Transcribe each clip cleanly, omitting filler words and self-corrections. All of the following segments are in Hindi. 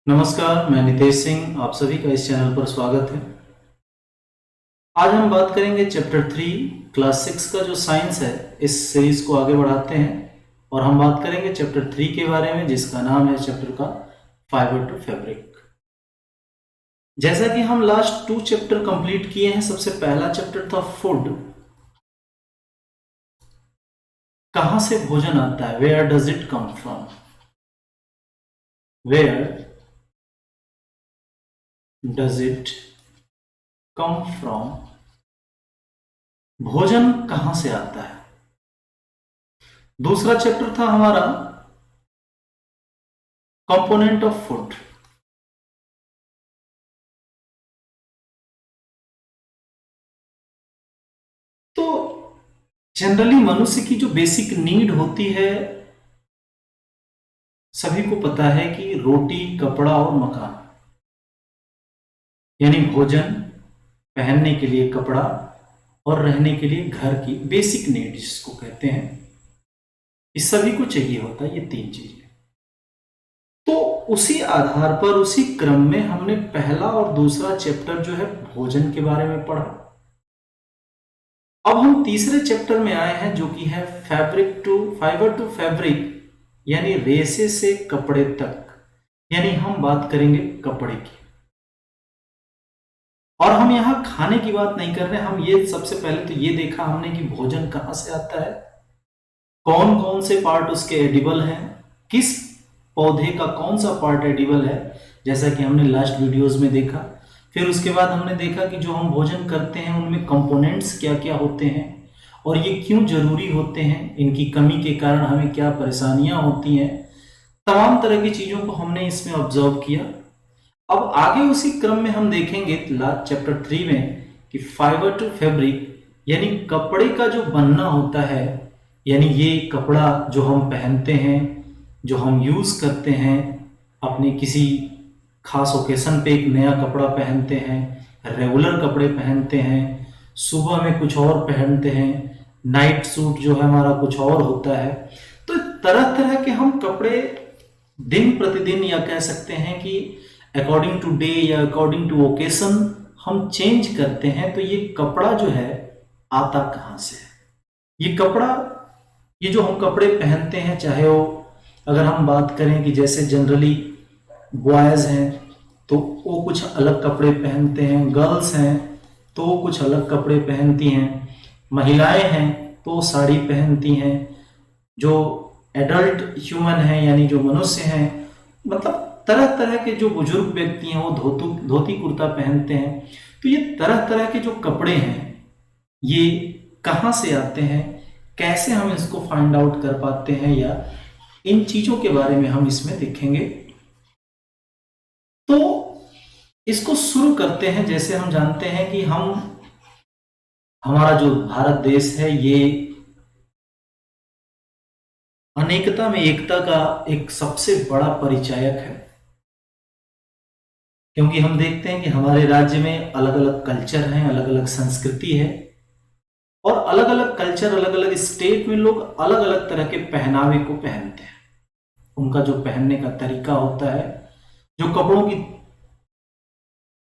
नमस्कार, मैं नितेश सिंह, आप सभी का इस चैनल पर स्वागत है। आज हम बात करेंगे चैप्टर 3 क्लास 6 का जो साइंस है, इस सीरीज को आगे बढ़ाते हैं और हम बात करेंगे चैप्टर 3 के बारे में, जिसका नाम है चैप्टर का फाइबर टू फैब्रिक। जैसा कि हम लास्ट 2 चैप्टर कंप्लीट किए हैं, सबसे पहला चैप्टर था फूड। कहां से भोजन आता है, where does it come from, where does it come from, भोजन कहां से आता है। दूसरा चैप्टर था हमारा कंपोनेंट ऑफ फूड। तो जनरली मनुष्य की जो बेसिक नीड होती है, सभी को पता है कि रोटी, कपड़ा और मकान, यानी भोजन, पहनने के लिए कपड़ा और रहने के लिए घर की बेसिक नीड जिसको कहते हैं, इस सभी को चाहिए होता है ये 3 चीजें। तो उसी आधार पर, उसी क्रम में हमने पहला और दूसरा चैप्टर जो है भोजन के बारे में पढ़ा। अब हम तीसरे चैप्टर में आए हैं, जो कि है फाइबर टू फैब्रिक, यानी रेसे से कपड़े तक, यानी हम बात करेंगे कपड़े की। और हम यहां खाने की बात नहीं कर रहे, हम ये सबसे पहले तो ये देखा हमने कि भोजन कहां से आता है, कौन कौन से पार्ट उसके एडिबल हैं, किस पौधे का कौन सा पार्ट एडिबल है, जैसा कि हमने लास्ट वीडियोस में देखा। फिर उसके बाद हमने देखा कि जो हम भोजन करते हैं उनमें कंपोनेंट्स क्या क्या होते हैं और ये क्यों जरूरी होते हैं, इनकी कमी के कारण हमें क्या परेशानियां होती हैं। तमाम तरह की चीजों को हमने इसमें ऑब्जर्व किया। अब आगे उसी क्रम में हम देखेंगे लास्ट चैप्टर 3 में कि फाइबर टू फैब्रिक, यानी कपड़े का जो बनना होता है, यानी ये कपड़ा जो हम पहनते हैं, जो हम यूज करते हैं, अपने किसी खास ओकेशन पे एक नया कपड़ा पहनते हैं, रेगुलर कपड़े पहनते हैं, सुबह में कुछ और पहनते हैं, नाइट सूट जो है हमारा कुछ और होता है। तो तरह तरह के हम कपड़े दिन प्रतिदिन, या कह सकते हैं कि अकॉर्डिंग टू डे या अकॉर्डिंग टू ओकेशन हम चेंज करते हैं। तो ये कपड़ा जो है आता कहां से है, ये कपड़ा, ये जो हम कपड़े पहनते हैं, चाहे वो अगर हम बात करें कि जैसे जनरली बॉयज हैं तो वो कुछ अलग कपड़े पहनते हैं, गर्ल्स हैं तो वो कुछ अलग कपड़े पहनती हैं, महिलाएं हैं तो साड़ी पहनती हैं, जो एडल्ट ह्यूमन हैं यानी जो मनुष्य हैं, मतलब तरह तरह के जो बुजुर्ग व्यक्ति हैं वो धोती कुर्ता पहनते हैं। तो ये तरह तरह के जो कपड़े हैं, ये कहां से आते हैं, कैसे हम इसको फाइंड आउट कर पाते हैं, या इन चीजों के बारे में हम इसमें देखेंगे। तो इसको शुरू करते हैं। जैसे हम जानते हैं कि हमारा जो भारत देश है, ये अनेकता में एकता का एक सबसे बड़ा परिचायक है, क्योंकि हम देखते हैं कि हमारे राज्य में अलग अलग कल्चर हैं, अलग अलग संस्कृति है, और अलग अलग कल्चर, अलग अलग स्टेट में लोग अलग अलग तरह के पहनावे को पहनते हैं। उनका जो पहनने का तरीका होता है, जो कपड़ों की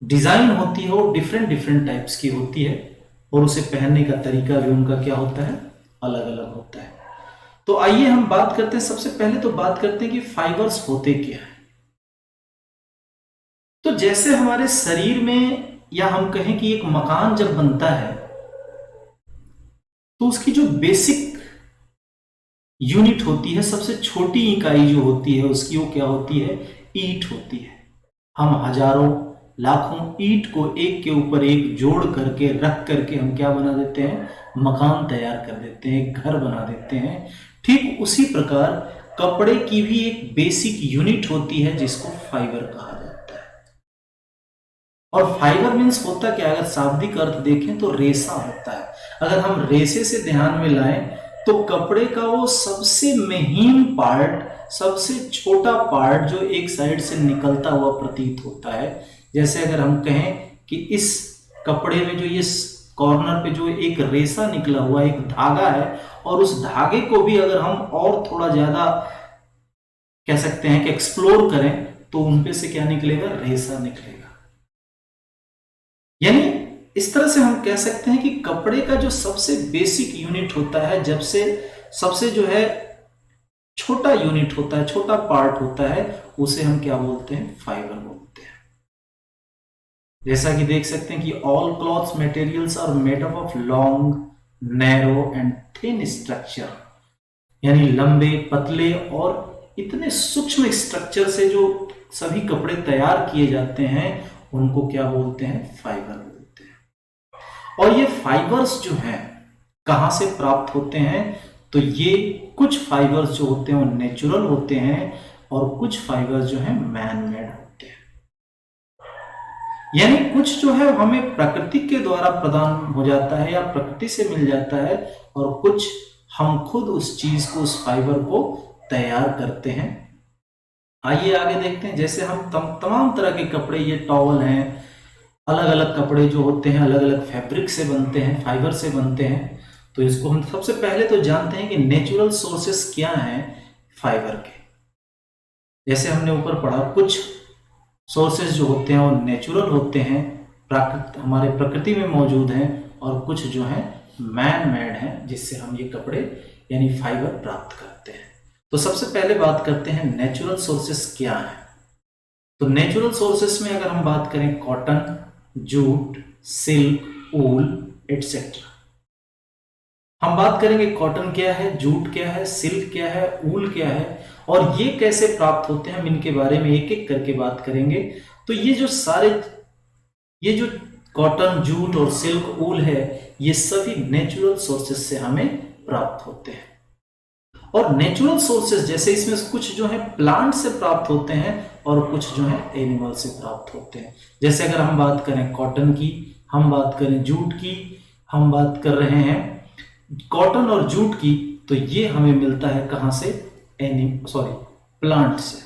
डिजाइन होती है, वो डिफरेंट डिफरेंट टाइप्स की होती है, और उसे पहनने का तरीका भी उनका क्या होता है, अलग अलग होता है। तो आइए हम बात करते हैं, सबसे पहले तो बात करते हैं कि फाइबर्स होते क्या है। तो जैसे हमारे शरीर में, या हम कहें कि एक मकान जब बनता है, तो उसकी जो बेसिक यूनिट होती है, सबसे छोटी इकाई जो होती है उसकी, वो क्या होती है, ईंट होती है। हम हजारों लाखों ईंट को एक के ऊपर एक जोड़ करके, रख करके हम क्या बना देते हैं, मकान तैयार कर देते हैं, घर बना देते हैं। ठीक उसी प्रकार कपड़े की भी एक बेसिक यूनिट होती है जिसको फाइबर कहा जाता है। और फाइबर मीन्स होता क्या, अगर शाब्दिक अर्थ देखें तो रेशा होता है। अगर हम रेशे से ध्यान में लाएं तो कपड़े का वो सबसे महीन पार्ट, सबसे छोटा पार्ट जो एक साइड से निकलता हुआ प्रतीत होता है। जैसे अगर हम कहें कि इस कपड़े में जो ये कॉर्नर पे जो एक रेशा निकला हुआ एक धागा है, और उस धागे को भी अगर हम और थोड़ा ज्यादा कह सकते हैं कि एक्सप्लोर करें, तो उनपे से क्या निकलेगा, रेशा निकलेगा। यानी इस तरह से हम कह सकते हैं कि कपड़े का जो सबसे बेसिक यूनिट होता है, जब से सबसे जो है छोटा यूनिट होता है, छोटा पार्ट होता है, उसे हम क्या बोलते हैं, फाइबर बोलते हैं। जैसा कि देख सकते हैं कि all clothes materials are made up of long, narrow and thin structure, यानी लंबे, पतले और इतने सूक्ष्म स्ट्रक्चर से जो सभी कपड़े तैयार किए जाते हैं उनको क्या बोलते हैं, फाइबर बोलते हैं। और ये फाइबर्स जो हैं कहां से प्राप्त होते हैं, तो ये कुछ फाइबर्स जो होते हैं वो नेचुरल होते हैं और कुछ फाइबर्स जो है मैन मेड होते हैं। यानी कुछ जो है हमें प्रकृति के द्वारा प्रदान हो जाता है या प्रकृति से मिल जाता है, और कुछ हम खुद उस चीज को, उस फाइबर को तैयार करते हैं। आइए आगे देखते हैं। जैसे हम तमाम तरह के कपड़े, ये टॉवल हैं, अलग अलग कपड़े जो होते हैं अलग अलग फैब्रिक से बनते हैं, फाइबर से बनते हैं। तो इसको हम सबसे पहले तो जानते हैं कि नेचुरल सोर्सेस क्या हैं फाइबर के। जैसे हमने ऊपर पढ़ा, कुछ सोर्सेस जो होते हैं वो नेचुरल होते हैं, हमारे प्रकृति में मौजूद हैं, और कुछ जो हैं मैन मेड हैं, जिससे हम ये कपड़े यानी फाइबर प्राप्त करते हैं। तो सबसे पहले बात करते हैं नेचुरल सोर्सेस क्या हैं। तो नेचुरल सोर्सेस में अगर हम बात करें, कॉटन, जूट, सिल्क, वूल एटसेट्रा। हम बात करेंगे कॉटन क्या है, जूट क्या है, सिल्क क्या है, वूल क्या है, और ये कैसे प्राप्त होते हैं, हम इनके बारे में एक एक करके बात करेंगे। तो ये जो कॉटन, जूट और सिल्क, वूल है, ये सभी नेचुरल सोर्सेस से हमें प्राप्त होते हैं। और नेचुरल सोर्सेस जैसे इसमें कुछ जो है प्लांट से प्राप्त होते हैं और कुछ जो है एनिमल से प्राप्त होते हैं। जैसे अगर हम बात करें कॉटन की, हम बात करें जूट की, हम बात कर रहे हैं कॉटन और जूट की, तो ये हमें मिलता है कहां से, प्लांट से।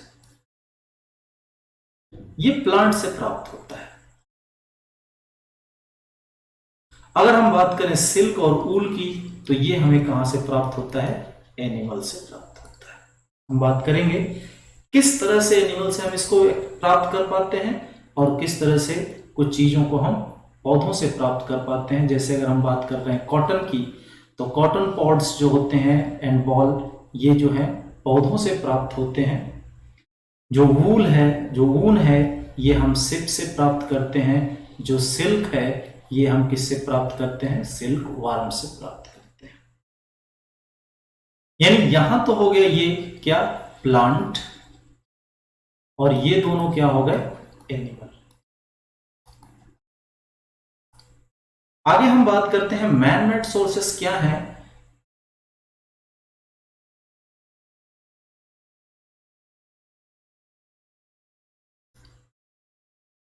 ये प्लांट से प्राप्त होता है। अगर हम बात करें सिल्क और वूल की, तो ये हमें कहां से प्राप्त होता है, एनिमल से प्राप्त होता है। हम बात करेंगे किस तरह से एनिमल से हम इसको प्राप्त कर पाते हैं और किस तरह से कुछ चीजों को हम पौधों से प्राप्त कर पाते हैं। जैसे अगर हम बात कर रहे हैं कॉटन की, तो कॉटन पॉड्स जो होते हैं एंड बॉल, ये जो है पौधों से प्राप्त होते हैं। जो वूल है, जो ऊन है, ये हम सिप से प्राप्त करते हैं। जो सिल्क है, ये हम किससे प्राप्त करते हैं, सिल्क वार्म से प्राप्त करते हैं। यानी यहां तो हो गया ये क्या, प्लांट, और ये दोनों क्या हो गए, एनिमल। आगे हम बात करते हैं मैन मेड सोर्सेस क्या हैं।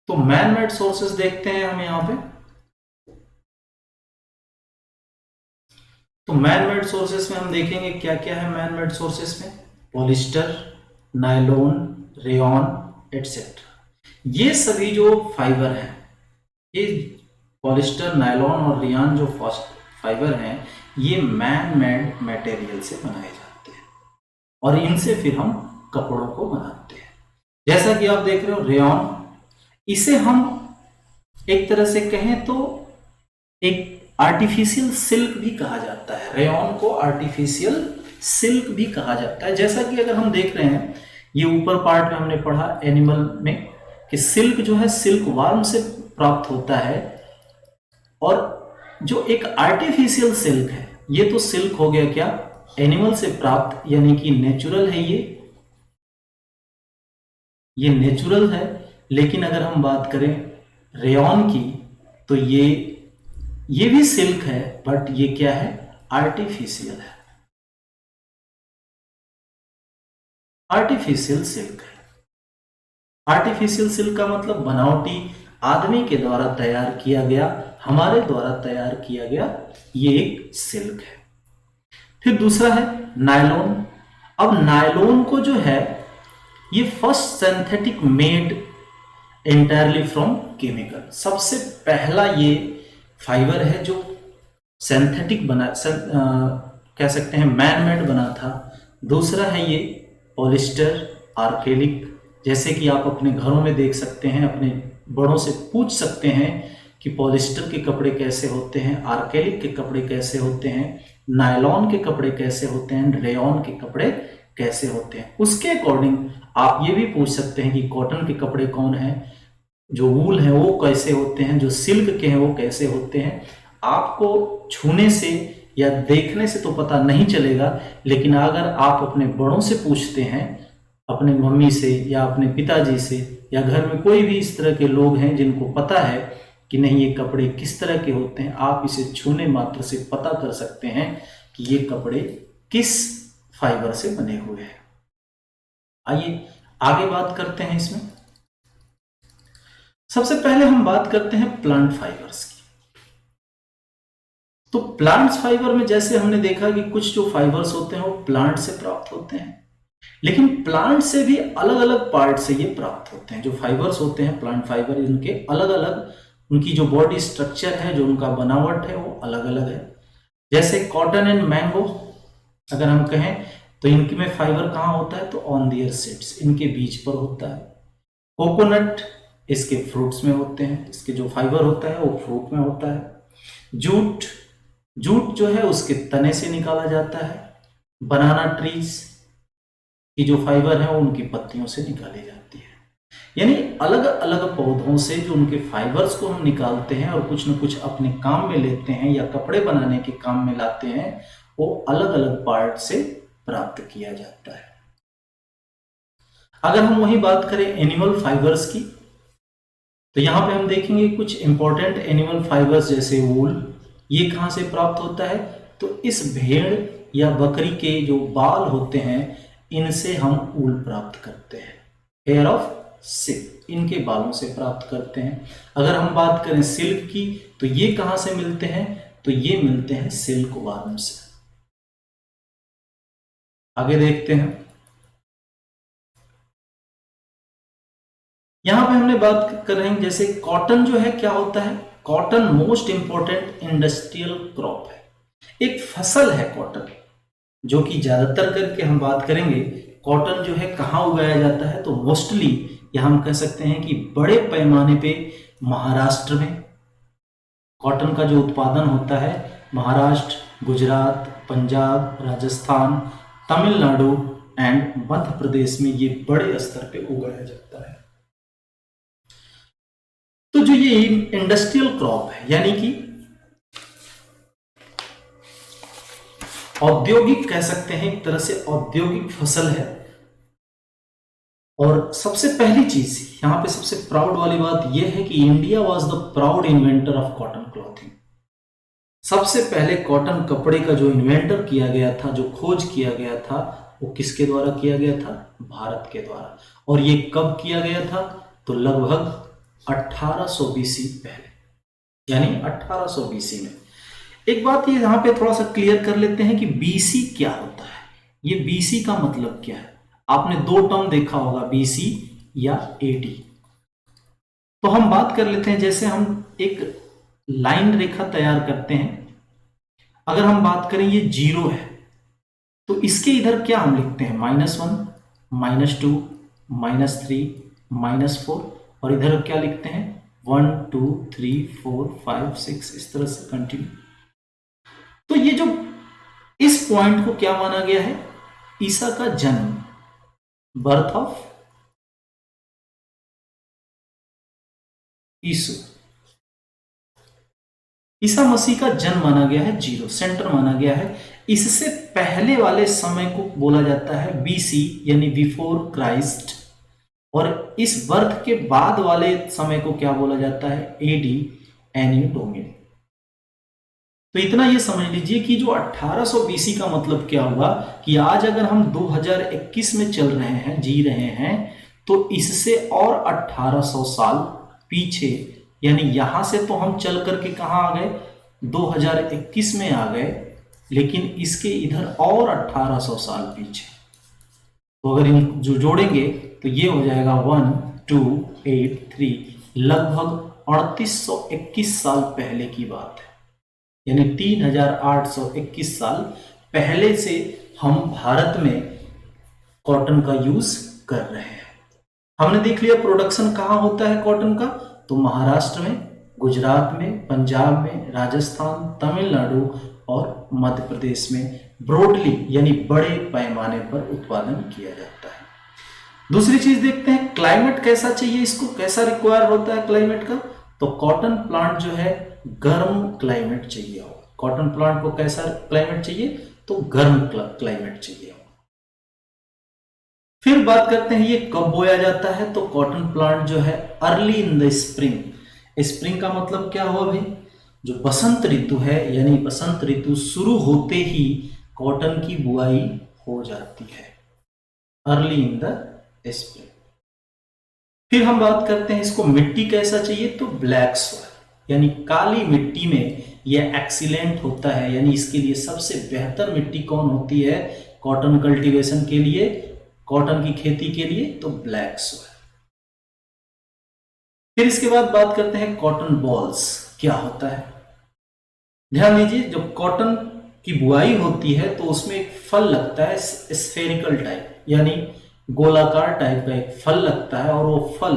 तो मैन मेड सोर्सेस देखते हैं हम यहां पे। तो मैन मेड सोर्सेस में हम देखेंगे क्या क्या है मैन मेड सोर्सेस में, पॉलिस्टर, नायलॉन, रेयॉन एटसेट्रा। ये सभी जो फाइबर हैं, ये पॉलिस्टर, नायलॉन और रेयॉन जो फाइबर हैं, ये मैन मेड मटेरियल से बनाए जाते हैं और इनसे फिर हम कपड़ों को बनाते हैं। जैसा कि आप देख रहे हो रेयॉन, इसे हम एक तरह से कहें तो एक आर्टिफिशियल सिल्क भी कहा जाता है। रेयॉन को आर्टिफिशियल सिल्क भी कहा जाता है। जैसा कि अगर हम देख रहे हैं, ये ऊपर पार्ट में हमने पढ़ा एनिमल में कि सिल्क जो है सिल्क वार्म से प्राप्त होता है, और जो एक आर्टिफिशियल सिल्क है, ये तो सिल्क हो गया क्या, एनिमल से प्राप्त, यानी कि नेचुरल है ये नेचुरल है। लेकिन अगर हम बात करें रेयॉन की, तो ये भी सिल्क है, बट ये क्या है, आर्टिफिशियल है, आर्टिफिशियल सिल्क है। आर्टिफिशियल सिल्क का मतलब बनावटी, आदमी के द्वारा तैयार किया गया, हमारे द्वारा तैयार किया गया, ये एक सिल्क है। फिर दूसरा है नायलॉन। अब नायलॉन को जो है, ये first synthetic made entirely from chemical. सबसे पहला ये फाइबर है जो सिंथेटिक बना, कह सकते हैं मैन मेड बना था। दूसरा है ये पॉलिस्टर, आर्केलिक, जैसे कि आप अपने घरों में देख सकते हैं, अपने बड़ों से पूछ सकते हैं कि पॉलिस्टर के कपड़े कैसे होते हैं, आर्केलिक के कपड़े कैसे होते हैं, नायलॉन के कपड़े कैसे होते हैं, रेयॉन के कपड़े कैसे होते हैं। उसके अकॉर्डिंग आप ये भी पूछ सकते हैं कि कॉटन के कपड़े कौन हैं, जो वूल है वो कैसे होते हैं, जो सिल्क के हैं वो कैसे होते हैं। आपको छूने से या देखने से तो पता नहीं चलेगा, लेकिन अगर आप अपने बड़ों से पूछते हैं, अपने मम्मी से या अपने पिताजी से, या घर में कोई भी इस तरह के लोग हैं जिनको पता है कि नहीं ये कपड़े किस तरह के होते हैं, आप इसे छूने मात्र से पता कर सकते हैं कि ये कपड़े किस फाइबर से बने हुए हैं। आइए आगे बात करते हैं इसमें। सबसे पहले हम बात करते हैं प्लांट फाइबर्स की। तो प्लांट्स फाइबर में जैसे हमने देखा कि कुछ जो फाइबर्स होते हैं वो प्लांट से प्राप्त होते हैं, लेकिन प्लांट से भी अलग अलग पार्ट से ये प्राप्त होते हैं। जो फाइबर्स होते हैं प्लांट फाइबर, इनके अलग अलग, उनकी जो बॉडी स्ट्रक्चर है, जो उनका बनावट है, वो अलग अलग है। जैसे कॉटन एंड मैंगो अगर हम कहें तो इनके में फाइबर कहाँ होता है, तो ऑन दियर सीड्स, इनके बीज पर होता है। कोकोनट इसके फ्रूट्स में होते हैं, इसके जो फाइबर होता है वो फ्रूट में होता है। जूट, जूट जो है उसके तने से निकाला जाता है। बनाना ट्रीज की जो फाइबर है वो उनकी पत्तियों से निकाली जाती है। यानी अलग अलग पौधों से जो उनके फाइबर्स को हम निकालते हैं और कुछ न कुछ अपने काम में लेते हैं या कपड़े बनाने के काम में लाते हैं, वो अलग अलग पार्ट से प्राप्त किया जाता है। अगर हम वही बात करें एनिमल फाइबर्स की, तो यहां पे हम देखेंगे कुछ इंपॉर्टेंट एनिमल फाइबर्स जैसे वूल, ये कहां से प्राप्त होता है, तो इस भेड़ या बकरी के जो बाल होते हैं इनसे हम ऊल प्राप्त करते हैं। हेयर ऑफ सिल्क, इनके बालों से प्राप्त करते हैं। अगर हम बात करें सिल्क की, तो ये कहां से मिलते हैं, तो ये मिलते हैं सिल्क वर्म से। आगे देखते हैं। यहां पे हमने बात कर रहे हैं जैसे कॉटन जो है क्या होता है, cotton most important industrial crop है, एक फसल है कॉटन, जो कि ज्यादातर करके हम बात करेंगे कॉटन जो है कहाँ उगाया जाता है, तो मोस्टली या हम कह सकते हैं कि बड़े पैमाने पे महाराष्ट्र में कॉटन का जो उत्पादन होता है, महाराष्ट्र, गुजरात, पंजाब, राजस्थान, तमिलनाडु एंड मध्य प्रदेश में ये बड़े स्तर पे उगाया जाता है। तो जो ये इंडस्ट्रियल क्रॉप है, यानी कि औद्योगिक कह सकते हैं, एक तरह से औद्योगिक फसल है। और सबसे पहली चीज यहां पे सबसे प्राउड वाली बात यह है कि India was the proud inventor of cotton clothing. सबसे पहले कॉटन कपड़े का जो इन्वेंटर किया गया था, जो खोज किया गया था, वो किसके द्वारा किया गया था, भारत के द्वारा। और ये कब किया गया था, तो लगभग 1800 बीसी पहले, यानी 1800 बीसी में। एक बात ये यहां पे थोड़ा सा क्लियर कर लेते हैं कि बीसी क्या होता है। ये बीसी का मतलब क्या है, आपने दो टर्म देखा होगा, बीसी या एडी। तो हम बात कर लेते हैं, जैसे हम एक लाइन रेखा तैयार करते हैं, अगर हम बात करें ये 0 है, तो इसके इधर क्या हम लिखते हैं, -1, -2, -3, -4, और इधर क्या लिखते हैं, 1 2 3 4 5 6, इस तरह से कंटिन्यू। तो ये जो इस पॉइंट को क्या माना गया है, ईसा का जन्म, बर्थ ऑफ ईसु, ईसा मसीह का जन्म माना गया है, 0 सेंटर माना गया है। इससे पहले वाले समय को बोला जाता है बीसी, यानी बिफोर क्राइस्ट, और इस बर्थ के बाद वाले समय को क्या बोला जाता है, एडी, एनी डोमिनी। तो इतना ये समझ लीजिए कि जो 1800 बीसी का मतलब क्या हुआ, कि आज अगर हम 2021 में चल रहे हैं, जी रहे हैं, तो इससे और 1800 साल पीछे, यानी यहां से तो हम चल करके कहां आ गए, 2021 में आ गए, लेकिन इसके इधर और 1800 साल पीछे। तो अगर इन जो जोड़ेंगे तो ये हो जाएगा 1 2 8 3, लगभग 3821 साल पहले की बात है, यानी 3821 साल पहले से हम भारत में कॉटन का यूज कर रहे हैं। हमने देख लिया प्रोडक्शन कहाँ होता है कॉटन का, तो महाराष्ट्र में, गुजरात में, पंजाब में, राजस्थान, तमिलनाडु और मध्य प्रदेश में ब्रॉडली यानी बड़े पैमाने पर उत्पादन किया जाता है। दूसरी चीज देखते हैं क्लाइमेट कैसा चाहिए, इसको कैसा रिक्वायर होता है क्लाइमेट का, तो कॉटन प्लांट जो है गर्म क्लाइमेट चाहिए हो। कॉटन प्लांट को कैसा क्लाइमेट चाहिए, तो गर्म क्लाइमेट चाहिए हो। फिर बात करते हैं ये कब बोया जाता है, तो कॉटन प्लांट जो है early in the spring. Spring का मतलब क्या हुआ भाई, जो बसंत ऋतु है, यानी बसंत ऋतु शुरू होते ही कॉटन की बुआई हो जाती है, अर्ली इन द स्प्रिंग। फिर हम बात करते हैं इसको मिट्टी कैसा चाहिए, तो ब्लैक सॉइल यानी काली मिट्टी में यह एक्सीलेंट होता है, यानी इसके लिए सबसे बेहतर मिट्टी कौन होती है कॉटन कल्टीवेशन के लिए, कॉटन की खेती के लिए, तो ब्लैक सॉइल। फिर इसके बाद बात करते हैं कॉटन बॉल्स क्या होता है। ध्यान दीजिए जब कॉटन की बुआई होती है तो उसमें एक फल लगता है स्फेरिकल टाइप, यानी गोलाकार टाइप का एक फल लगता है, और वो फल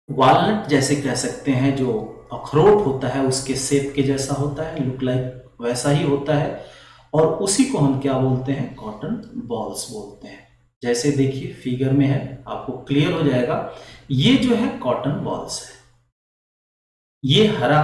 वालनट जैसे कह सकते हैं, जो अखरोट होता है उसके शेप के जैसा होता है, लुक लाइक वैसा ही होता है, और उसी को हम क्या बोलते हैं, कॉटन बॉल्स बोलते हैं। जैसे देखिए फिगर में है, आपको क्लियर हो जाएगा। ये जो है कॉटन बॉल्स है, ये हरा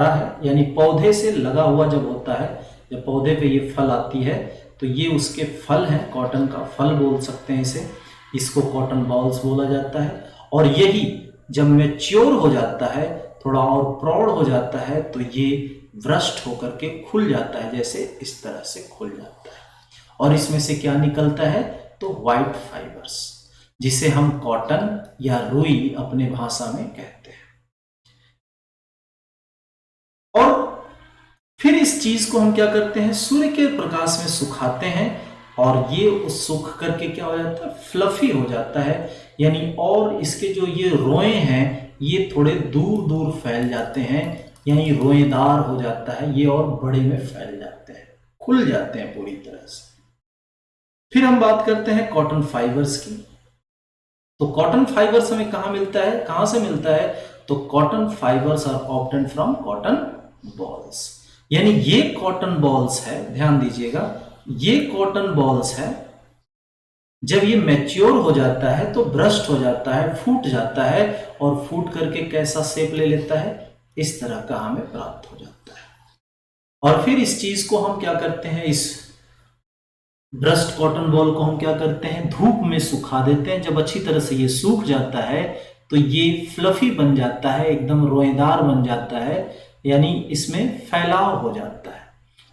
है, यानी पौधे से लगा हुआ जब होता है, जब पौधे पे ये फल आती है तो ये उसके फल हैं, कॉटन का फल बोल सकते हैं इसे, इसको कॉटन बॉल्स बोला जाता है। और यही जब मैच्योर हो जाता है, थोड़ा और प्रौढ़ हो जाता है, तो ये ब्रस्ट होकर के खुल जाता है, जैसे इस तरह से खुल जाता है। और इसमें से क्या निकलता है, तो व्हाइट फाइबर्स, जिसे हम कॉटन या रुई अपने भाषा में कहते हैं। और फिर इस चीज को हम क्या करते हैं, सूर्य के प्रकाश में सुखाते हैं, और ये उस सूख करके क्या हो जाता है, फ्लफी हो जाता है, यानी और इसके जो ये रोए हैं ये थोड़े दूर दूर फैल जाते हैं, यानी रोएदार हो जाता है ये, और बड़े में फैल जाते हैं, खुल जाते हैं पूरी तरह से। फिर हम बात करते हैं कॉटन फाइबर्स की। तो कॉटन फाइबर्स हमें कहां मिलता है, कहां से मिलता है, तो cotton fibres are obtained from cotton bolls, यानी ये कॉटन बॉल्स है, ध्यान दीजिएगा, ये कॉटन बॉल्स है, जब ये मैच्योर हो जाता है तो ब्रस्ट हो जाता है, फूट जाता है, और फूट करके कैसा शेप ले लेता है, इस तरह का हमें प्राप्त हो जाता है। और फिर इस चीज को हम क्या करते हैं, इस ब्रस्ट कॉटन बॉल को हम क्या करते हैं, धूप में सुखा देते हैं। जब अच्छी तरह से ये सूख जाता है तो ये फ्लफी बन जाता है, एकदम रोएदार बन जाता है, यानी इसमें फैलाव हो जाता है,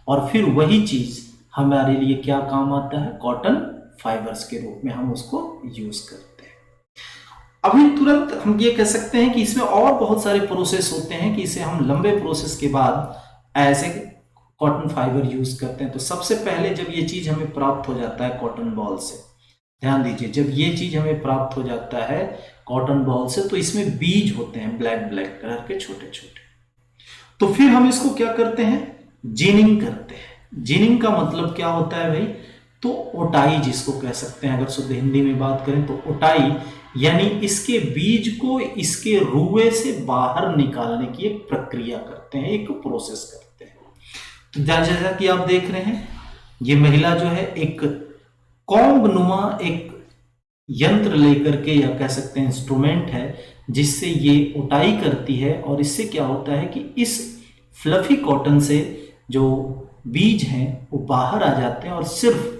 और फिर वही चीज हमारे लिए क्या काम आता है, कॉटन फाइबर्स के रूप में हम उसको यूज करते हैं। अभी तुरंत हम ये कह सकते हैं कि इसमें और बहुत सारे प्रोसेस होते हैं कि इसे हम लंबे प्रोसेस के बाद ऐसे कॉटन फाइबर यूज करते हैं। तो सबसे पहले जब ये चीज हमें प्राप्त हो जाता है कॉटन बॉल से, ध्यान दीजिए, जब ये चीज हमें प्राप्त हो जाता है कॉटन बॉल से, तो इसमें बीज होते हैं ब्लैक ब्लैक कलर के छोटे छोटे। तो फिर हम इसको क्या करते हैं, जिनिंग करते हैं। जिनिंग का मतलब क्या होता है भाई, तो ओटाई जिसको कह सकते हैं, अगर शुद्ध हिंदी में बात करें तो ओटाई, यानी इसके बीज को इसके रुए से बाहर निकालने की एक प्रक्रिया करते हैं, एक प्रोसेस करते हैं। तो जैसा कि आप देख रहे हैं, ये महिला जो है एक कॉम्ब नुमा एक यंत्र लेकर के, या कह सकते हैं इंस्ट्रूमेंट है, जिससे ये उटाई करती है, और इससे क्या होता है कि इस फ्लफी कॉटन से जो बीज हैं वो बाहर आ जाते हैं, और सिर्फ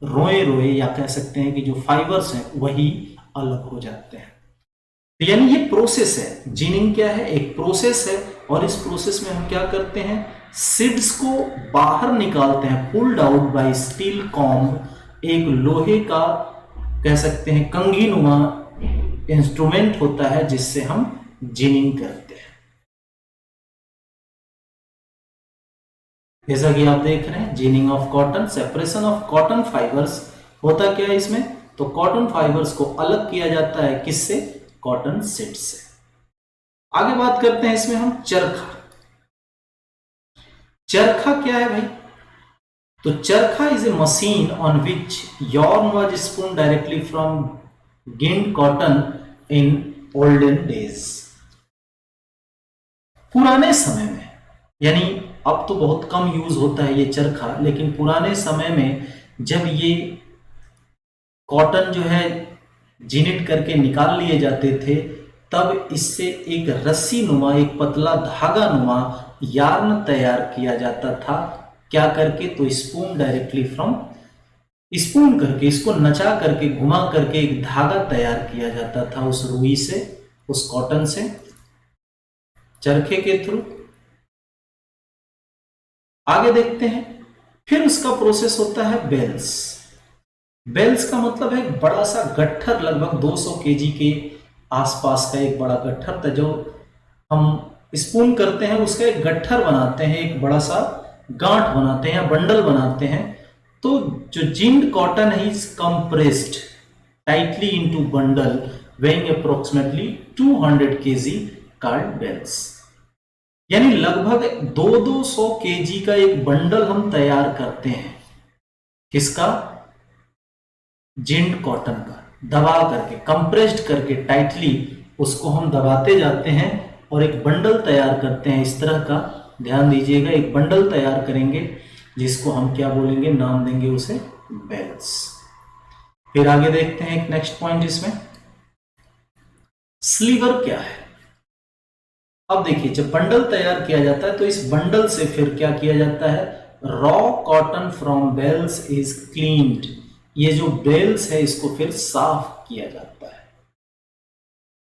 रोए रोए या कह सकते हैं कि जो फाइबर्स हैं वही अलग हो जाते हैं। तो यानी ये प्रोसेस है, जिनिंग क्या है, एक प्रोसेस है, और इस प्रोसेस में हम क्या करते हैं, सीड्स को बाहर निकालते हैं, pulled out by steel comb, एक लोहे का कह सकते हैं कंघी नुमा इंस्ट्रूमेंट होता है, जिससे हम जिनिंग करते हैं। जैसा कि आप देख रहे हैं, ginning of cotton, separation of cotton fibres होता क्या है इसमें, तो कॉटन फाइबर्स को अलग किया जाता है, किससे, कॉटन सीड्स से। आगे बात करते हैं इसमें हम चरखा। चरखा क्या है भाई, तो charkha is a machine on which yarn was spun directly from ginned cotton in olden days. पुराने समय में, यानी अब तो बहुत कम यूज होता है ये चरखा, लेकिन पुराने समय में जब ये कॉटन जो है जिनिट करके निकाल लिए जाते थे, तब इससे एक रस्सी नुमा, एक पतला धागा नुमा यार्न तैयार किया जाता था। क्या करके? तो स्पून डायरेक्टली फ्रॉम, स्पून करके, इसको नचा करके, घुमा करके एक धागा तैयार किया जाता था उस रुई से, उस कॉटन से, चरखे के थ्रू। आगे देखते हैं, फिर उसका प्रोसेस होता है बेल्स। बेल्स का मतलब है एक बड़ा सा गट्ठर, लगभग 200 केजी के आसपास का एक बड़ा गट्ठर था, जो हम स्पून करते हैं उसका एक गट्ठर बनाते हैं, एक बड़ा सा गांठ बनाते हैं या बंडल बनाते हैं। तो जो जिंड कॉटन है is compressed tightly into bundle weighing approximately 200 kg called bells। यानी लगभग 200 केजी का एक बंडल हम तैयार करते हैं। किसका? जिंड कॉटन का। दबा करके, कंप्रेस्ड करके टाइटली उसको हम दबाते जाते हैं और एक बंडल तैयार करते हैं इस तरह का। ध्यान दीजिएगा, एक बंडल तैयार करेंगे जिसको हम क्या बोलेंगे? नाम देंगे उसे बेल्स। फिर आगे देखते हैं एक नेक्स्ट पॉइंट इसमें, स्लीवर क्या है। अब देखिए, जब बंडल तैयार किया जाता है तो इस बंडल से फिर क्या किया जाता है? Raw cotton from bales is cleaned. ये जो बेल्स है इसको फिर साफ किया जाता है।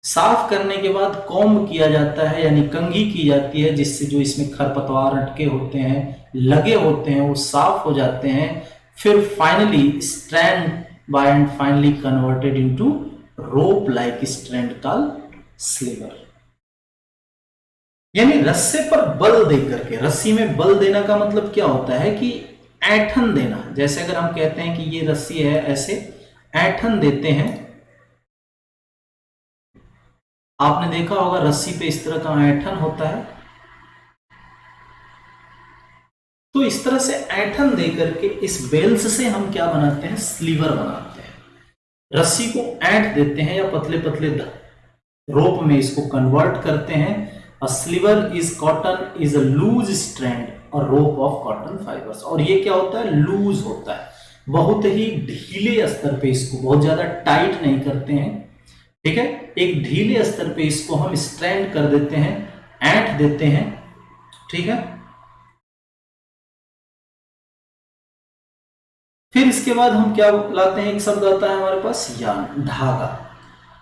साफ करने के बाद कॉम्ब किया जाता है, यानी कंघी की जाती है, जिससे जो इसमें खरपतवार अटके होते हैं, लगे होते हैं, वो साफ हो जाते हैं। फिर finally strand by and finally converted into rope like strand called sliver. यानी रस्से पर बल दे करके, रस्सी में बल देना का मतलब क्या होता है कि ऐंठन देना। जैसे अगर हम कहते हैं कि ये रस्सी है, ऐसे ऐंठन देते हैं। आपने देखा होगा रस्सी पे इस तरह का ऐंठन होता है। तो इस तरह से ऐंठन दे करके इस बेल्स से हम क्या बनाते हैं? स्लीवर बनाते हैं। रस्सी को ऐंठ देते हैं या पतले पतले रोप में इसको कन्वर्ट करते हैं। A sliver is cotton is a loose strand or rope of cotton fibers। और ये क्या होता है? लूज होता है, बहुत ही ढीले स्तर पे, इसको बहुत ज्यादा टाइट नहीं करते हैं, ठीक है। एक ढीले स्तर पे इसको हम स्ट्रैंड कर देते हैं, ऐंठ देते हैं, ठीक है। फिर इसके बाद हम क्या लाते हैं? एक शब्द आता है हमारे पास, यार्न, धागा।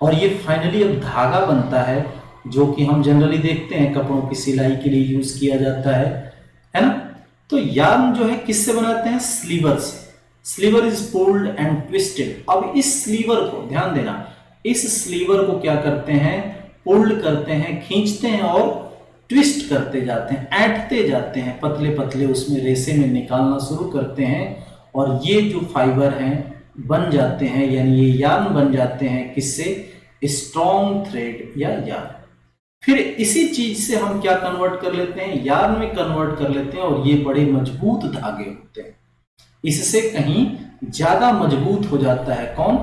और ये फाइनली अब धागा बनता है, जो कि हम जनरली देखते हैं कपड़ों की सिलाई के लिए यूज किया जाता है ना। तो यार्न जो है किससे बनाते हैं? स्लीवर से। स्लीवर इज पुल्ड एंड ट्विस्टेड। अब इस स्लीवर को, ध्यान देना, इस स्लीवर को क्या करते हैं? पुल्ड करते हैं, खींचते हैं और ट्विस्ट करते जाते हैं, ऐंठते जाते हैं, पतले पतले उसमें रेसे में निकालना शुरू करते हैं। और ये जो फाइबर हैं बन जाते हैं, यानी ये यार्न बन जाते हैं। किससे? स्ट्रॉन्ग थ्रेड या यार्न। फिर इसी चीज से हम क्या कन्वर्ट कर लेते हैं? यार्न में कन्वर्ट कर लेते हैं। और ये बड़े मजबूत धागे होते हैं, इससे कहीं ज्यादा मजबूत हो जाता है। कौन?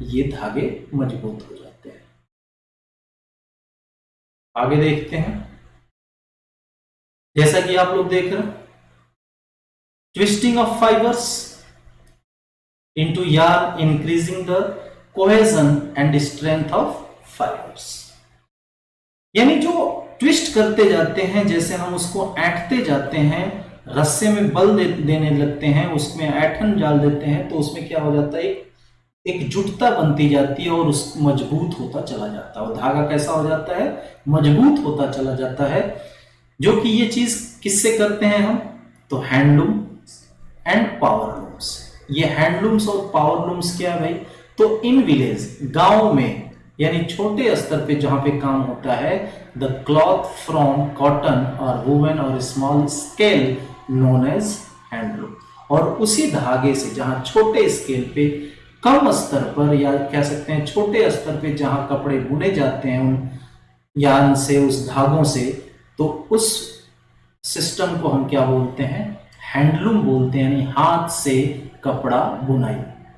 ये धागे मजबूत हो जाते हैं। आगे देखते हैं, जैसा कि आप लोग देख रहे हैं, twisting of fibres into yarn increasing the cohesion and strength of fibers। यानी जो ट्विस्ट करते जाते हैं, जैसे हम उसको ऐंठते जाते हैं, रस्से में बल देने लगते हैं, उसमें ऐंठन डाल देते हैं, तो उसमें क्या हो जाता है? एक जुटता बनती जाती है और उस मजबूत होता चला जाता है। और धागा कैसा हो जाता है? मजबूत होता चला जाता है। जो कि ये चीज किससे करते हैं हम? तो हैंडलूम एंड पावर लूम्स। ये हैंडलूम्स और पावर लूम्स क्या है भाई? तो इन विलेज, गांव में, यानी छोटे स्तर पे जहां पे काम होता है, द क्लॉथ फ्रॉम कॉटन और वुवन और small scale known as handloom. और उसी धागे से, जहां छोटे स्केल पे, कम स्तर पर, या कह सकते हैं छोटे स्तर पे जहां कपड़े बुने जाते हैं उन यार्न से, उस धागों से, तो उस सिस्टम को हम क्या बोलते हैं? हैंडलूम बोलते हैं। यानी हाथ से कपड़ा बुनाई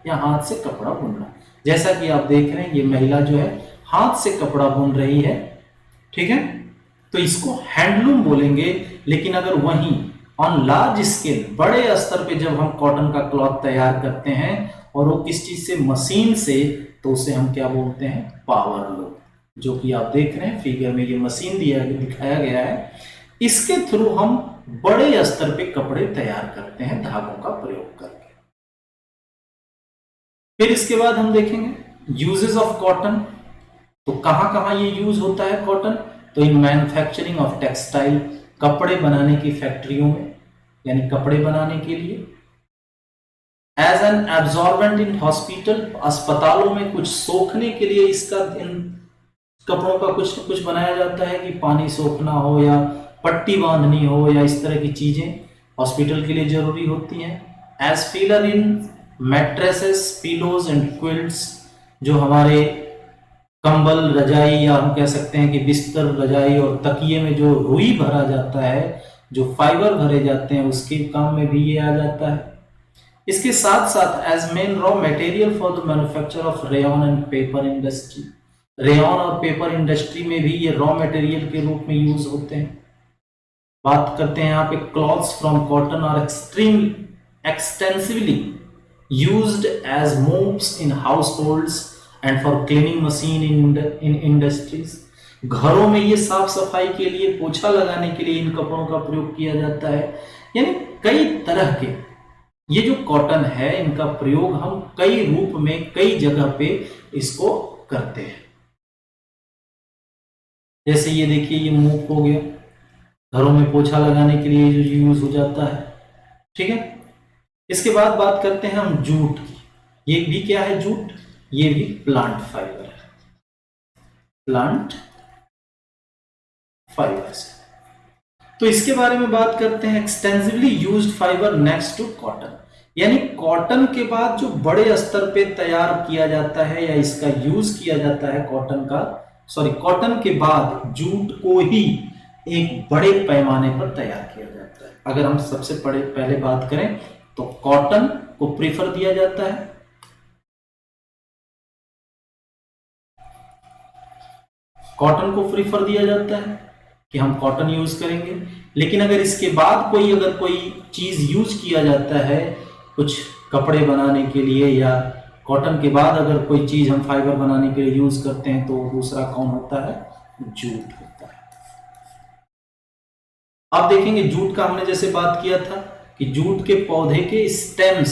या हाथ से कपड़ा बुनना। जैसा कि आप देख रहे हैं ये महिला जो है हाथ से कपड़ा बुन रही है, ठीक है, तो इसको हैंडलूम बोलेंगे। लेकिन अगर वहीं ऑन लार्ज स्केल, बड़े स्तर पे जब हम कॉटन का क्लॉथ तैयार करते हैं और वो किस चीज से, मशीन से, तो उसे हम क्या बोलते हैं, पावर लूम। जो कि आप देख रहे हैं फिगर में ये मशीन दिखाया गया है, इसके थ्रू हम बड़े स्तर पे कपड़े तैयार करते हैं धागों का प्रयोग करके। फिर इसके बाद हम देखेंगे यूजेस ऑफ कॉटन। तो कहां कहां ये यूज होता है कॉटन, तो इन मैन्युफैक्चरिंग ऑफ टेक्सटाइल, कपड़े बनाने की फैक्ट्रियों में, यानी कपड़े बनाने के लिए। As an absorbent in hospital, अस्पतालों में कुछ सोखने के लिए इसका, इन कपड़ों का कुछ न कुछ बनाया जाता है कि पानी सोखना हो या पट्टी बांधनी हो या इस तरह की चीजें हॉस्पिटल के लिए जरूरी होती हैं। As filler in mattresses, pillows and quilts, जो हमारे कंबल, रजाई, या हम कह सकते हैं कि बिस्तर, रजाई और तकिए में जो रुई भरा जाता है, जो फाइबर भरे जाते हैं, उसके काम में भी ये आ जाता है। इसके साथ साथ as main raw material for the manufacture of rayon and paper industry, rayon और पेपर इंडस्ट्री में भी ये रॉ मटेरियल के रूप में यूज होते हैं। बात करते हैं यहाँ पे clothes from cotton are extensively used as mops in households and for cleaning machine in industries. घरों में ये साफ सफाई के लिए, पोछा लगाने के लिए इन कपड़ों का प्रयोग किया जाता है। यानी कई तरह के ये जो कॉटन है, इनका प्रयोग हम कई रूप में, कई जगह पे इसको करते हैं। जैसे ये देखिए, ये मोप हो गया, घरों में पोछा लगाने के लिए जो यूज हो जाता है, ठीक है। इसके बाद बात करते हैं हम जूट की। ये भी क्या है, जूट, ये भी प्लांट फाइबर है, प्लांट फाइबर से। तो इसके बारे में बात करते हैं, extensively used fibre next to cotton, यानी कॉटन के बाद जो बड़े स्तर पे तैयार किया जाता है या इसका यूज किया जाता है कॉटन के बाद जूट को ही एक बड़े पैमाने पर तैयार किया जाता है। अगर हम सबसे पहले बात करें तो कॉटन को प्रीफर दिया जाता है, कॉटन को प्रीफर दिया जाता है कि हम कॉटन यूज करेंगे। लेकिन अगर इसके बाद कोई चीज यूज किया जाता है कुछ कपड़े बनाने के लिए, या कॉटन के बाद अगर कोई चीज हम फाइबर बनाने के लिए यूज करते हैं, तो दूसरा कौन होता है, जूट होता है। आप देखेंगे जूट का हमने जैसे बात किया था कि जूट के पौधे के स्टेम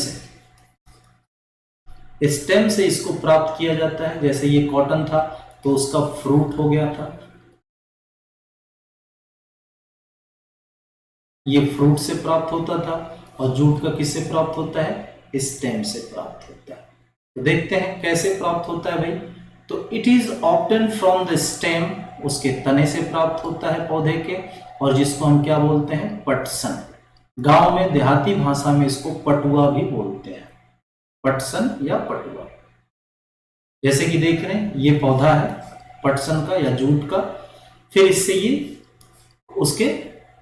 से इसको प्राप्त किया जाता है। जैसे ये कॉटन था तो उसका फ्रूट हो गया था, ये फ्रूट से प्राप्त होता था, और जूट का किससे प्राप्त होता है, स्टेम से प्राप्त होता है। तो देखते हैं कैसे प्राप्त होता है भाई। तो it is obtain from the stem, उसके तने से प्राप्त होता है पौधे के, और जिसको हम क्या बोलते हैं, पटसन। गांव में देहाती भाषा में इसको पटुआ भी बोलते हैं, पटसन या पटुआ। जैसे कि देख रहे हैं ये पौधा है पटसन का या जूट का, फिर इससे ये उसके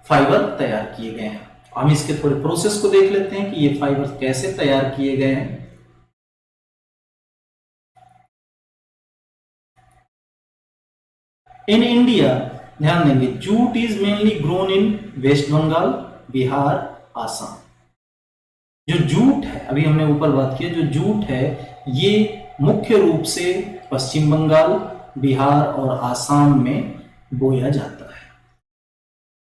फाइबर तैयार किए गए हैं। हम इसके थोड़े प्रोसेस को देख लेते हैं कि ये फाइबर कैसे तैयार किए गए हैं। इन इंडिया, ध्यान देंगे, jute is mainly grown in West Bengal, Bihar, Assam. जो जूट है, अभी हमने ऊपर बात की, जो जूट है ये मुख्य रूप से पश्चिम बंगाल, बिहार और आसाम में बोया जाता है।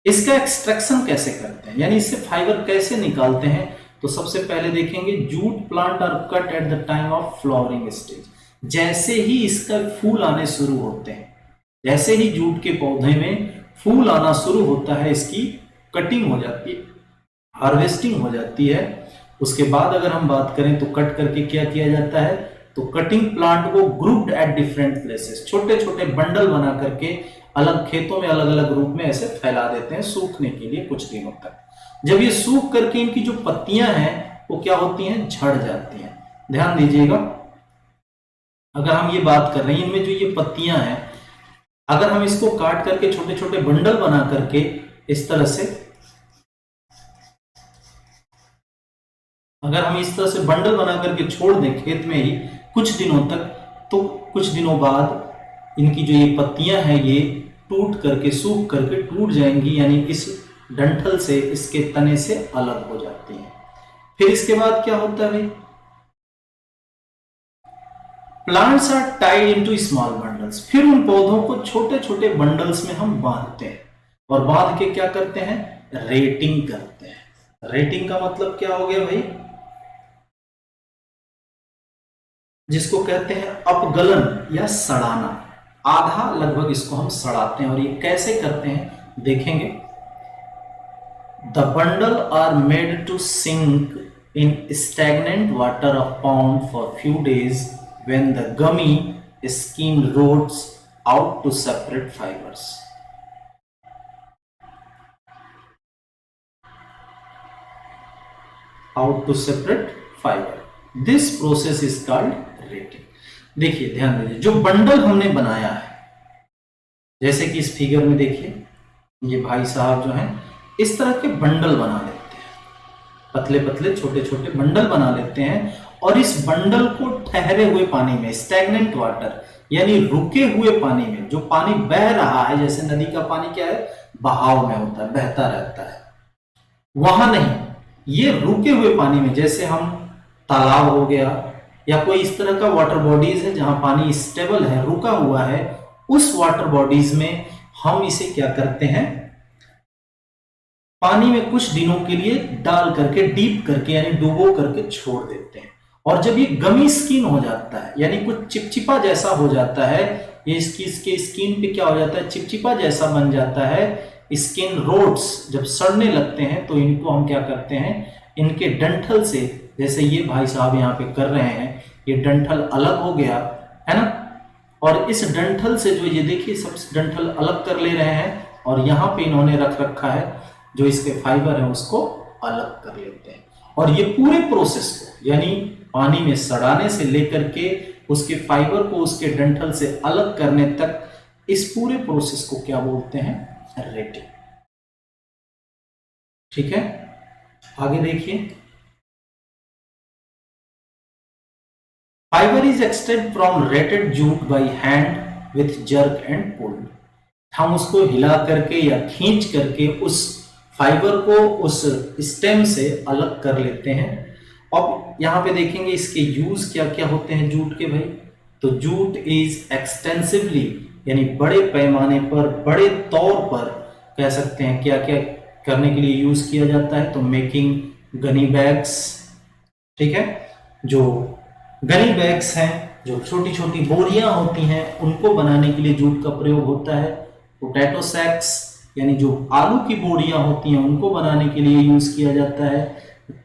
इसका एक्सट्रैक्शन कैसे करते हैं, यानी इससे फाइबर कैसे निकालते हैं, तो सबसे पहले देखेंगे jute plant are cut at the time of flowering stage. जैसे ही इसका फूल आने शुरू होते हैं, जैसे ही जूट के पौधे में फूल आना शुरू होता है, इसकी कटिंग हो जाती है, हार्वेस्टिंग हो जाती है। उसके बाद अगर हम बात करें तो कट करके क्या किया जाता है, तो कटिंग प्लांट को ग्रुप्ड एट डिफरेंट प्लेसेस, छोटे छोटे बंडल बना करके अलग खेतों में अलग अलग रूप में ऐसे फैला देते हैं सूखने के लिए कुछ दिनों तक। जब ये सूख करके इनकी जो पत्तियां हैं वो क्या होती हैं, झड़ जाती हैं। ध्यान दीजिएगा, अगर हम ये बात कर रहे हैं, इनमें जो ये पत्तियां हैं, अगर हम इसको काट करके छोटे छोटे बंडल बना करके इस तरह से, अगर हम इस तरह से बंडल बना करके छोड़ दें खेत में ही, कुछ दिनों तक, तो कुछ दिनों बाद इनकी जो ये पत्तियां हैं ये टूट करके, सूख करके टूट जाएंगी, यानी इस डंठल से, इसके तने से अलग हो जाती हैं। फिर इसके बाद क्या होता है भाई, plants are tied into small bundles. फिर उन पौधों को छोटे छोटे बंडल्स में हम बांधते हैं, और बांध के क्या करते हैं, रेटिंग करते हैं। रेटिंग का मतलब क्या हो गया भाई, जिसको कहते हैं अपगलन या सड़ाना। आधा लगभग इसको हम सड़ाते हैं, और ये कैसे करते हैं देखेंगे। The bundle are made to sink in stagnant water of pond for few days when the gummy skin rots out to separate fibers. Out to separate fiber. This process is called rating. देखिए ध्यान दीजिए, जो बंडल हमने बनाया है, जैसे कि इस फिगर में देखिए, ये भाई साहब जो हैं इस तरह के बंडल बना लेते हैं, पतले पतले छोटे छोटे बंडल बना लेते हैं, और इस बंडल को ठहरे हुए पानी में, स्टैग्नेंट वाटर यानी रुके हुए पानी में, जो पानी बह रहा है, जैसे नदी का पानी क्या है, बहाव में होता है, बहता रहता है, वहां नहीं, ये रुके हुए पानी में, जैसे हम तालाब हो गया या कोई इस तरह का वाटर बॉडीज है जहां पानी स्टेबल है, रुका हुआ है, उस वाटर बॉडीज में हम इसे क्या करते हैं, पानी में कुछ दिनों के लिए डाल करके, डीप करके यानी डुबो करके छोड़ देते हैं। और जब ये गमी स्किन हो जाता है, यानी कुछ चिपचिपा जैसा हो जाता है, ये इसके स्किन पे क्या हो जाता है, चिपचिपा जैसा बन जाता है, स्किन रोड्स जब सड़ने लगते हैं, तो इनको हम क्या करते हैं, इनके डंठल से, जैसे ये भाई साहब यहाँ पे कर रहे हैं, ये डंठल अलग हो गया है ना, और इस डंठल से जो ये देखिए सब डंठल अलग कर ले रहे हैं, और यहाँ पे इन्होंने रख रखा है जो इसके फाइबर है उसको अलग कर लेते हैं। और ये पूरे प्रोसेस को, यानी पानी में सड़ाने से लेकर के उसके फाइबर को उसके डंठल से अलग करने तक, इस पूरे प्रोसेस को क्या बोलते हैं, रेटिंग। ठीक है, आगे देखिए, fibre is extracted from retted jute by hand with jerk and pull. हम उसको हिला करके या खींच करके उस फाइबर को उस स्टेम से अलग कर लेते हैं। अब यहां पे देखेंगे इसके यूज क्या क्या होते हैं जूट के भाई। तो जूट इज एक्सटेंसिवली यानी बड़े पैमाने पर, बड़े तौर पर कह सकते हैं क्या क्या करने के लिए यूज किया जाता है। तो मेकिंग गनी बैग्स, ठीक है, जो गनी बैग्स हैं, जो छोटी छोटी बोरियां होती हैं, उनको बनाने के लिए जूट का प्रयोग होता है। पोटैटो सैक्स यानी जो आलू की बोरियां होती हैं उनको बनाने के लिए यूज किया जाता है।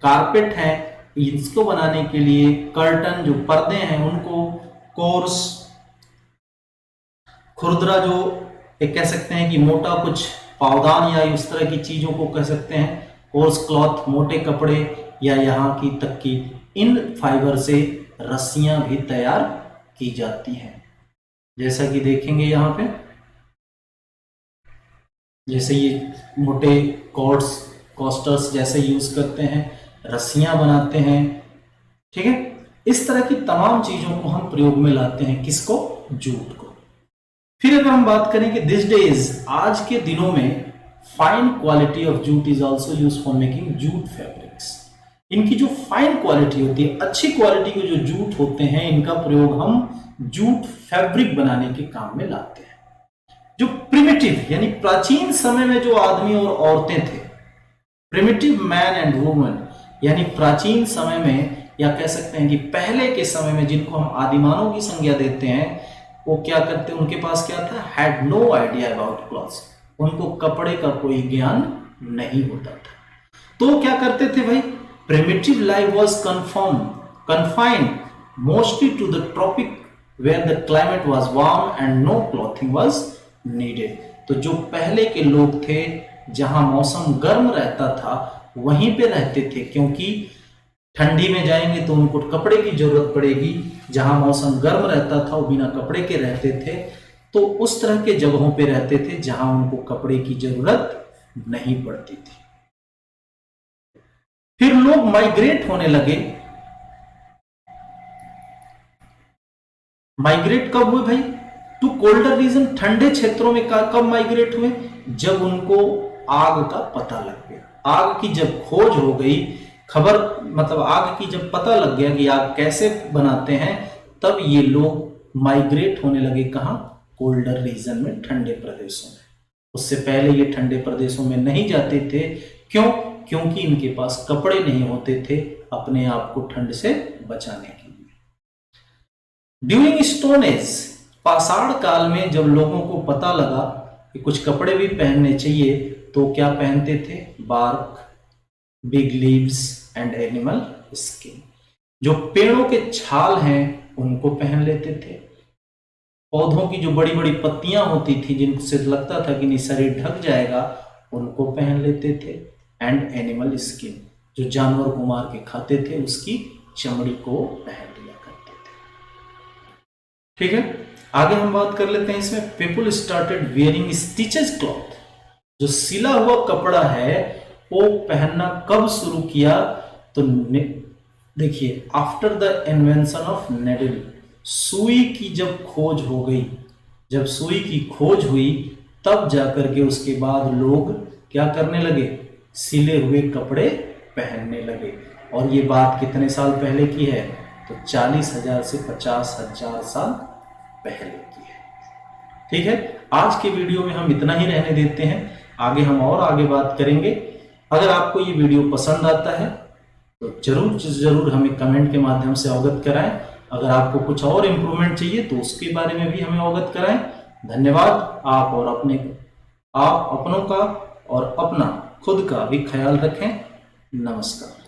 कारपेट है, इसको बनाने के लिए, कर्टन जो पर्दे हैं उनको, कोर्स खुरदरा जो एक कह सकते हैं कि मोटा कुछ पावदान या इस तरह की चीजों को कह सकते हैं, कोर्स क्लॉथ मोटे कपड़े, या यहाँ की तक की इन फाइबर से रस्सियां भी तैयार की जाती हैं। जैसा कि देखेंगे यहाँ पे, जैसे ये मोटे कॉर्ड्स कोस्टर्स जैसे यूज करते हैं, रस्सियां बनाते हैं, ठीक है। इस तरह की तमाम चीजों को हम प्रयोग में लाते हैं, किसको, जूट को। फिर अगर हम बात करें कि दिस डेज, आज के दिनों में, fine quality of jute is also use for making jute fabrics. इनकी जो फाइन क्वालिटी होती है, अच्छी क्वालिटी के जो जूट होते हैं, इनका प्रयोग हम जूट फैब्रिक बनाने के काम में लाते हैं। जो प्रिमिटिव यानी प्राचीन समय में जो आदमी और औरतें थे, प्रिमिटिव मैन एंड वुमन, यानी प्राचीन समय में या कह सकते हैं कि पहले के समय में, जिनको हम आदिमानव की संज्ञा देते हैं, वो क्या करते, उनके पास क्या था, had no idea about clothes. उनको कपड़े का कोई ज्ञान नहीं होता था। तो क्या करते थे भाई, primitive life was confined mostly to the tropic where the climate was warm and no clothing was needed. तो जो पहले के लोग थे, जहां मौसम गर्म रहता था वहीं पे रहते थे, क्योंकि ठंडी में जाएंगे तो उनको कपड़े की जरूरत पड़ेगी। जहां मौसम गर्म रहता था वो बिना कपड़े के रहते थे। तो उस तरह के जगहों पे रहते थे जहां उनको कपड़े की जरूरत नहीं पड़ती थी। फिर लोग माइग्रेट होने लगे माइग्रेट कब हुए भाई? टू कोल्डर रीजन, ठंडे क्षेत्रों में कब माइग्रेट हुए? जब उनको आग का पता लग गया। आग की जब खोज हो गई, खबर मतलब आग की जब पता लग गया कि आग कैसे बनाते हैं, तब ये लोग माइग्रेट होने लगे। कहां? कोल्डर रीजन में, ठंडे प्रदेशों में। उससे पहले ये ठंडे प्रदेशों में नहीं जाते थे। क्यों? क्योंकि इनके पास कपड़े नहीं होते थे अपने आप को ठंड से बचाने के लिए। ड्यूरिंग स्टोन एज, पाषाण काल में जब लोगों को पता लगा कि कुछ कपड़े भी पहनने चाहिए, तो क्या पहनते थे? Bark, big leaves and animal skin, जो पेड़ों के छाल हैं उनको पहन लेते थे। पौधों की जो बड़ी बड़ी पत्तियां होती थी जिनसे लगता था कि नहीं शरीर ढक जाएगा, उनको पहन लेते थे। एंड एनिमल स्किन, जो जानवर को मार के खाते थे उसकी चमड़ी को पहन लिया करते थे। ठीक है, आगे हम बात कर लेते हैं इसमें। People started wearing stitches cloth, जो सिला हुआ कपड़ा है वो पहनना कब शुरू किया? तो देखिए, after the invention of needle, सुई की जब खोज हो गई, जब सुई की खोज हुई, तब जाकर के उसके बाद लोग क्या करने लगे? सिले हुए कपड़े पहनने लगे। और ये बात कितने साल पहले की है? तो 40,000 से 50,000 साल पहले की है। ठीक है, आज के वीडियो में हम इतना ही रहने देते हैं। आगे हम और आगे बात करेंगे। अगर आपको ये वीडियो पसंद आता है तो जरूर जरूर हमें कमेंट के माध्यम से अवगत कराएं। अगर आपको कुछ और इम्प्रूवमेंट चाहिए तो उसके बारे में भी हमें अवगत कराएं। धन्यवाद। आप अपनों का और अपना खुद का भी ख्याल रखें। नमस्कार।